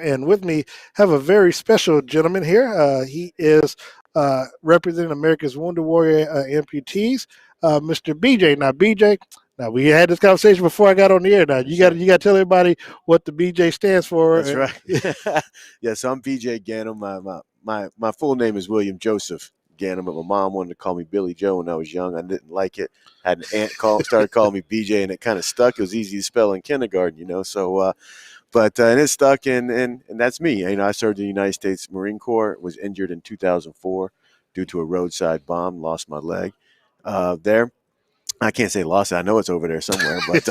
And with me have a very special gentleman here. He is representing America's Wounded Warrior amputees, Mr. BJ. Now, BJ, now we had this conversation before I got on the air. Now That's right. you got to tell everybody what the BJ stands for. That's right. Yeah, so I'm BJ Ganem. My full name is William Joseph Ganem, but my mom wanted to call me Billy Joe when I was young. I didn't like it. Had an aunt started calling me BJ, and it kind of stuck. It was easy to spell in kindergarten, but and it stuck, and that's me. I served in the United States Marine Corps. Was injured in 2004 due to a roadside bomb. Lost my leg there. I can't say lost it. I know it's over there somewhere, but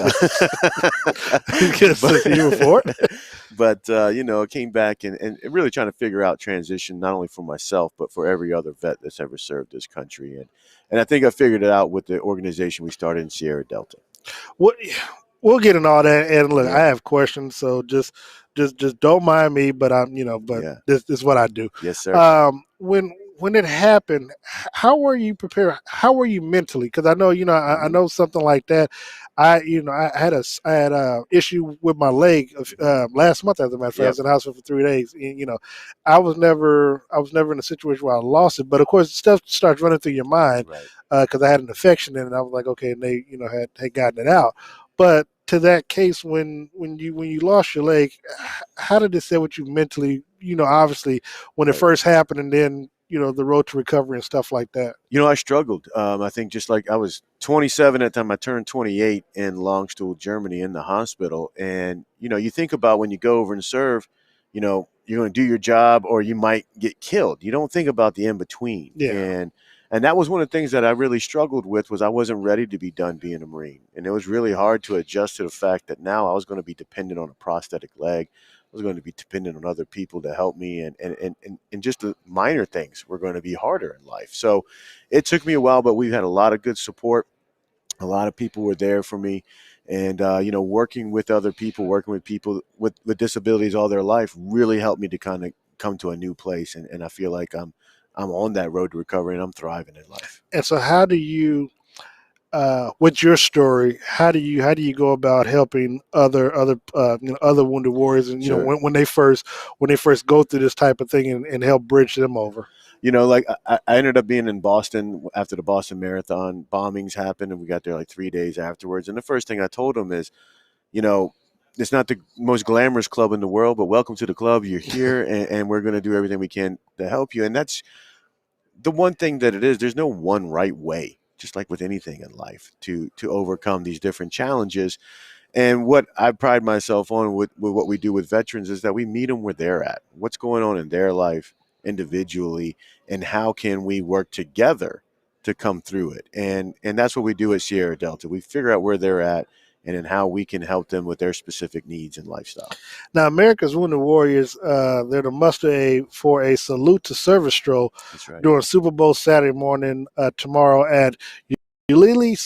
You for it. I came back and really trying to figure out transition not only for myself but for every other vet that's ever served this country, and I think I figured it out with the organization we started in Sierra Delta. What we'll get in all that. And look, Yeah, I have questions, so just don't mind me. But but yeah, this is what I do. yes, sir. When it happened, how were you prepared? How were you mentally? Because I know I Hmm. know something like that. I had a issue with my leg last month. As a matter of fact, I Yep. was in the hospital for 3 days. And, I was never in a situation where I lost it. But of course, stuff starts running through your mind Right. because I had an infection in it. And I was like, okay, and they had gotten it out. But to that case, when you lost your leg, how did it set with you mentally? Obviously when it Right. first happened, and then the road to recovery and stuff like that. I struggled. I think just like I was 27 at the time, I turned 28 in Longstuhl, Germany, in the hospital. And you think about when you go over and serve, you're going to do your job or you might get killed. You don't think about the in between. Yeah. And that was one of the things that I really struggled with was I wasn't ready to be done being a Marine, and it was really hard to adjust to the fact that now I was going to be dependent on a prosthetic leg. I was going to be dependent on other people to help me, and just the minor things were going to be harder in life. So it took me a while, but we've had a lot of good support. A lot of people were there for me, and working with other people, working with people with disabilities all their life, really helped me to kind of come to a new place. And I feel like I'm on that road to recovery, and I'm thriving in life. And so, how do you, with your story, how do you go about helping other wounded warriors, and Sure. when they first go through this type of thing, and help bridge them over? Like I ended up being in Boston after the Boston Marathon bombings happened, and we got there like 3 days afterwards. And the first thing I told them is, you know, it's not the most glamorous club in the world, but welcome to the club. You're here, and we're going to do everything we can to help you. And that's the one thing that it is. There's no one right way, just like with anything in life, to overcome these different challenges. And what I pride myself on with what we do with veterans is that we meet them where they're at, what's going on in their life individually, and how can we work together to come through it. And that's what we do at Sierra Delta. We figure out where they're at and then how we can help them with their specific needs and lifestyle. Now, America's Wounded Warriors, they're to muster for a salute to service stroll That's right. during Super Bowl Saturday morning tomorrow at Ulele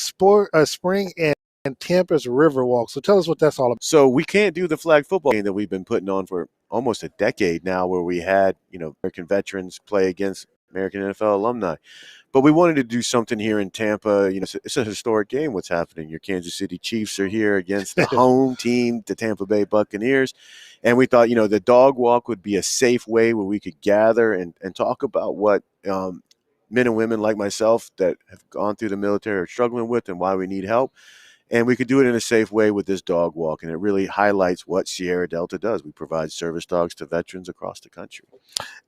Spring and Tampa's Riverwalk. So tell us what that's all about. So we can't do the flag football game that we've been putting on for almost a decade now, where we had American veterans play against American NFL alumni. But we wanted to do something here in Tampa. It's a historic game. What's happening? Your Kansas City Chiefs are here against the home team, the Tampa Bay Buccaneers, and we thought the dog walk would be a safe way where we could gather and talk about what men and women like myself that have gone through the military are struggling with and why we need help. And we could do it in a safe way with this dog walk. And it really highlights what Sierra Delta does. We provide service dogs to veterans across the country.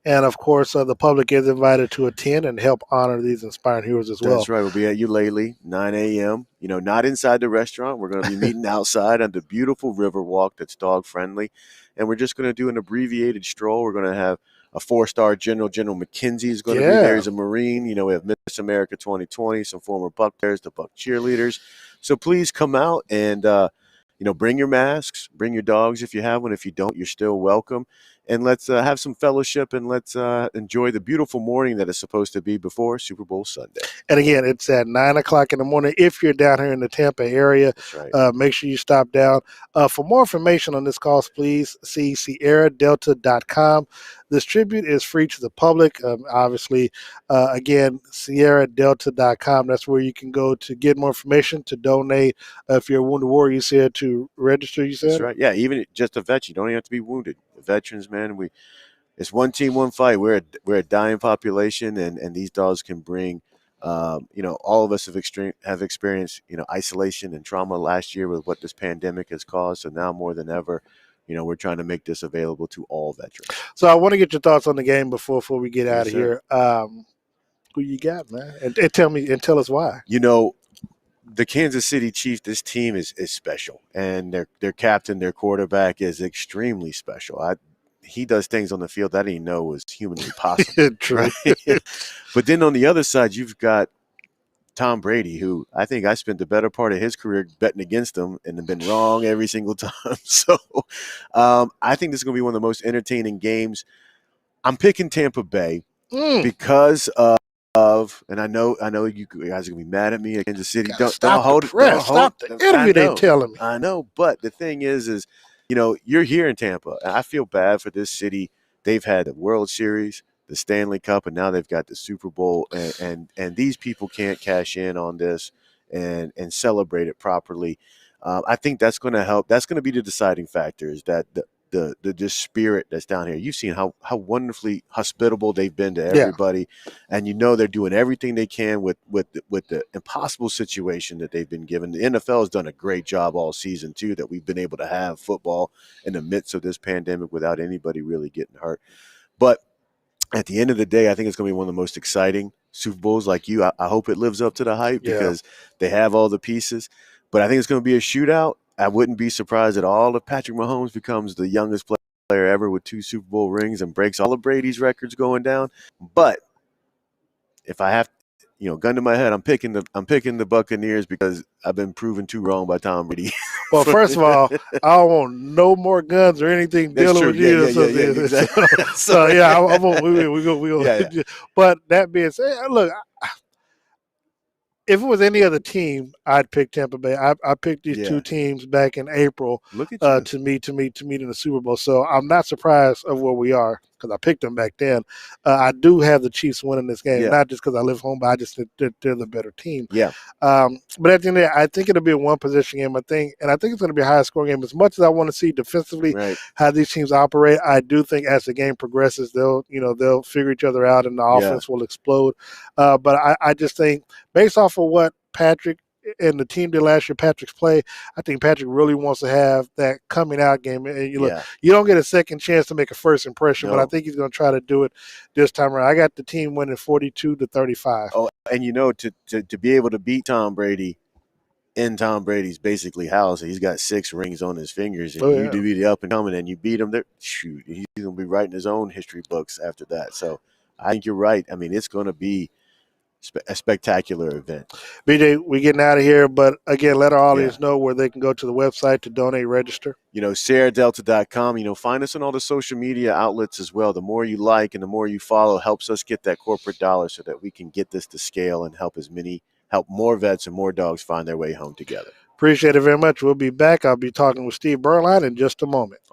And of course, the public is invited to attend and help honor these inspiring heroes as well. That's right. We'll be at Ulele, 9 a.m. Not inside the restaurant. We're going to be meeting outside on the beautiful river walk that's dog friendly. And we're just going to do an abbreviated stroll. We're going to have a 4-star General McKenzie is going to be there. He's a Marine. We have Miss America 2020, some former Buck players, the Buck cheerleaders. So please come out and, bring your masks, bring your dogs if you have one. If you don't, you're still welcome. And let's have some fellowship, and let's enjoy the beautiful morning that is supposed to be before Super Bowl Sunday. And again, it's at 9 o'clock in the morning. If you're down here in the Tampa area, That's right. make sure you stop down. For more information on this cause, please see SierraDelta.com. This tribute is free to the public. Obviously, again, SierraDelta.com. That's where you can go to get more information, to donate. If you're a wounded warrior, you here to to register, you said? That's right. Yeah, even just a vet. You don't even have to be wounded. Veterans, man, it's one team, one fight. We're a dying population, and these dogs can bring. All of us have experienced isolation and trauma last year with what this pandemic has caused. So now more than ever, we're trying to make this available to all veterans. So I want to get your thoughts on the game before we get out Yes, of sir. here. Who you got, man? And tell us why. The Kansas City Chiefs, this team is special, and their captain, their quarterback is extremely special. He does things on the field that I didn't know was humanly possible. True. Right? But then on the other side, you've got Tom Brady, who I think I spent the better part of his career betting against him and have been wrong every single time. So I think this is going to be one of the most entertaining games. I'm picking Tampa Bay because of, and I know you guys are gonna be mad at me at Kansas City. Stop the interview they're telling me. I know, but the thing is, you're here in Tampa, and I feel bad for this city. They've had the World Series, the Stanley Cup, and now they've got the Super Bowl, and these people can't cash in on this and celebrate it properly. I think that's going to help. That's going to be the deciding factor. Is that the spirit that's down here. You've seen how wonderfully hospitable they've been to everybody, and they're doing everything they can with the impossible situation that they've been given. The NFL has done a great job all season too, that we've been able to have football in the midst of this pandemic without anybody really getting hurt. But at the end of the day, I think it's going to be one of the most exciting Super Bowls. Like you, I hope it lives up to the hype because they have all the pieces. But I think it's going to be a shootout. I wouldn't be surprised at all if Patrick Mahomes becomes the youngest player ever with 2 Super Bowl rings and breaks all of Brady's records going down. But if I have, gun to my head, I'm picking the Buccaneers because I've been proven too wrong by Tom Brady. Well, first of all, I don't want no more guns or anything dealing with you. Exactly. So yeah, I won't. We go. Yeah. But that being said, look. If it was any other team, I'd pick Tampa Bay. I picked these two teams back in April to meet in the Super Bowl. So I'm not surprised of where we are because I picked them back then. I do have the Chiefs winning this game, not just because I live home, but I just think they're the better team. Yeah. But at the end of the day, I think it'll be a one-possession game. I think it's going to be a high-scoring game. As much as I want to see defensively how these teams operate, I do think as the game progresses, they'll figure each other out and the offense will explode. But I just think based off of what Patrick and the team did last year, Patrick's play, I think Patrick really wants to have that coming out game. And you don't get a second chance to make a first impression, but I think he's going to try to do it this time around. I got the team winning 42-35. Oh, and to be able to beat Tom Brady in Tom Brady's basically house, he's got 6 rings on his fingers, and you be the up and coming, and you beat him there. Shoot, he's going to be writing his own history books after that. So I think you're right. I mean, it's going to be a spectacular event. BJ, we getting out of here, but again, let our audience know where they can go to the website to donate, register. SierraDelta.com. Find us on all the social media outlets as well. The more you like and the more you follow helps us get that corporate dollar so that we can get this to scale and help more vets and more dogs find their way home together. Appreciate it very much. We'll be back. I'll be talking with Steve Beuerlein in just a moment.